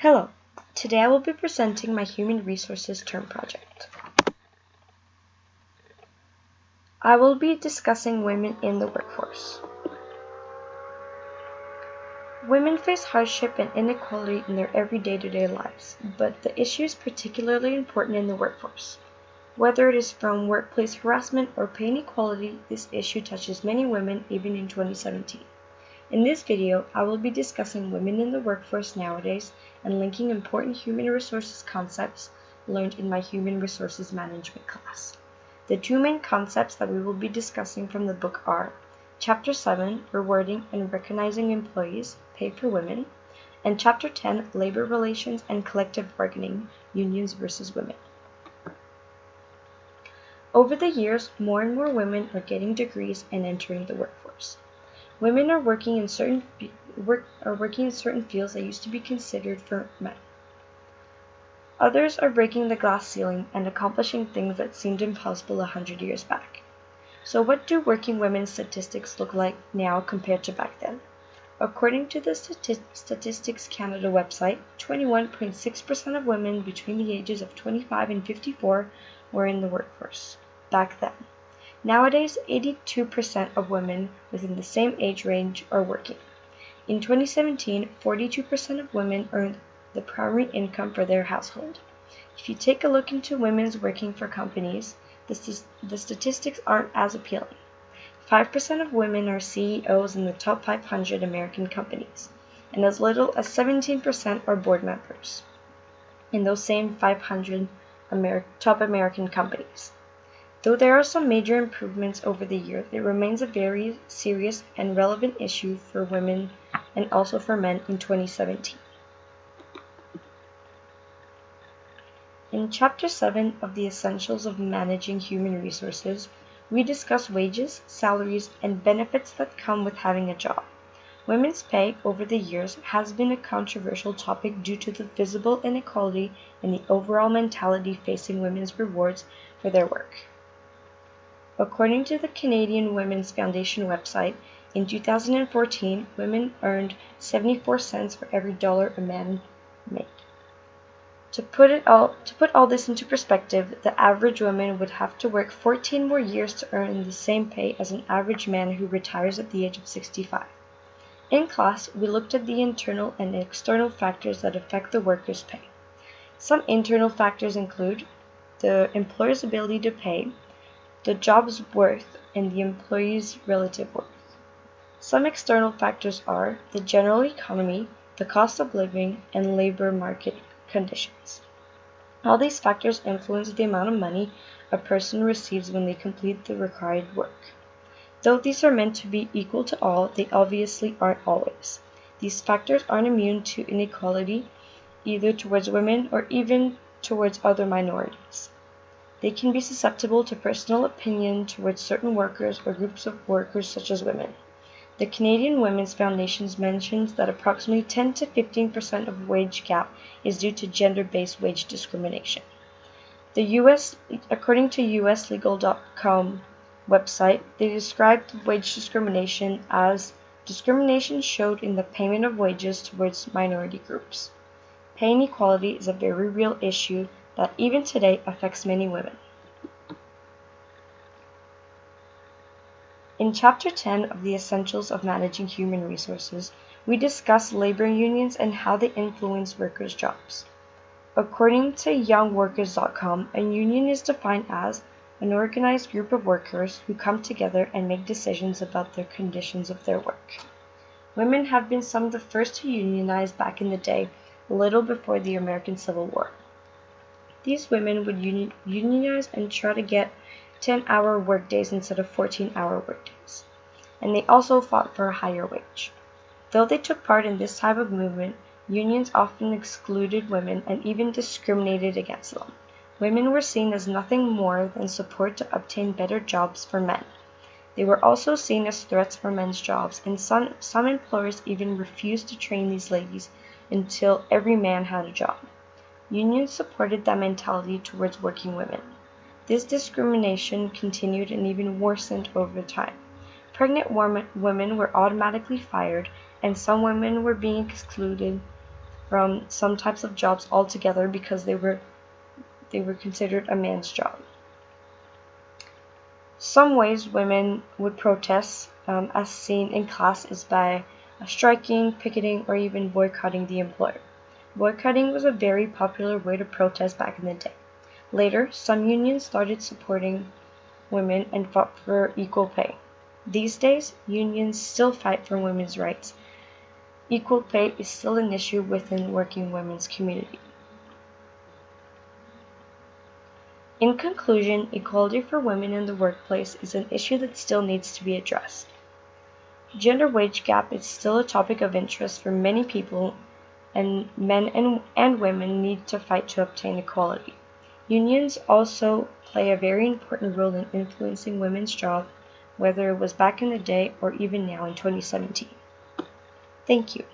Hello, today I will be presenting my Human Resources Term Project. I will be discussing women in the workforce. Women face hardship and inequality in their day-to-day lives, but the issue is particularly important in the workforce. Whether it is from workplace harassment or pay inequality, this issue touches many women even in 2017. In this video, I will be discussing women in the workforce nowadays and linking important human resources concepts learned in my Human Resources Management class. The two main concepts that we will be discussing from the book are Chapter 7, Rewarding and Recognizing Employees, Pay for Women, and Chapter 10, Labor Relations and Collective Bargaining, Unions versus Women. Over the years, more and more women are getting degrees and entering the workforce. Women are working in certain fields that used to be considered for men. Others are breaking the glass ceiling and accomplishing things that seemed impossible 100 years back. So what do working women's statistics look like now compared to back then? According to the Statistics Canada website, 21.6% of women between the ages of 25 and 54 were in the workforce back then. Nowadays, 82% of women within the same age range are working. In 2017, 42% of women earned the primary income for their household. If you take a look into women's working for companies, the statistics aren't as appealing. 5% of women are CEOs in the top 500 American companies, and as little as 17% are board members in those same 500 top American companies. Though there are some major improvements over the years, it remains a very serious and relevant issue for women and also for men in 2017. In Chapter 7 of the Essentials of Managing Human Resources, we discuss wages, salaries, and benefits that come with having a job. Women's pay over the years has been a controversial topic due to the visible inequality in the overall mentality facing women's rewards for their work. According to the Canadian Women's Foundation website, in 2014, women earned 74 cents for every dollar a man made. To put all this into perspective, the average woman would have to work 14 more years to earn the same pay as an average man who retires at the age of 65. In class, we looked at the internal and external factors that affect the worker's pay. Some internal factors include the employer's ability to pay, the job's worth, and the employee's relative worth. Some external factors are the general economy, the cost of living, and labor market conditions. All these factors influence the amount of money a person receives when they complete the required work. Though these are meant to be equal to all, they obviously aren't always. These factors aren't immune to inequality, either towards women or even towards other minorities. They can be susceptible to personal opinion towards certain workers or groups of workers such as women. The Canadian Women's Foundation mentions that approximately 10 to 15% of wage gap is due to gender-based wage discrimination. According to USLegal.com website, they described wage discrimination as discrimination showed in the payment of wages towards minority groups. Pay inequality is a very real issue that even today affects many women. In Chapter 10 of the Essentials of Managing Human Resources, we discuss labor unions and how they influence workers' jobs. According to YoungWorkers.com, a union is defined as an organized group of workers who come together and make decisions about the conditions of their work. Women have been some of the first to unionize back in the day, a little before the American Civil War. These women would unionize and try to get 10-hour workdays instead of 14-hour workdays, and they also fought for a higher wage. Though they took part in this type of movement, unions often excluded women and even discriminated against them. Women were seen as nothing more than support to obtain better jobs for men. They were also seen as threats for men's jobs, and some employers even refused to train these ladies until every man had a job. Unions supported that mentality towards working women. This discrimination continued and even worsened over time. Pregnant women were automatically fired, and some women were being excluded from some types of jobs altogether because they were considered a man's job. Some ways women would protest, as seen in class, is by striking, picketing, or even boycotting the employer. Boycotting was a very popular way to protest back in the day. Later, some unions started supporting women and fought for equal pay. These days, unions still fight for women's rights. Equal pay is still an issue within working women's community. In conclusion, equality for women in the workplace is an issue that still needs to be addressed. Gender wage gap is still a topic of interest for many people, and men and women need to fight to obtain equality. Unions also play a very important role in influencing women's jobs, whether it was back in the day or even now in 2017. Thank you.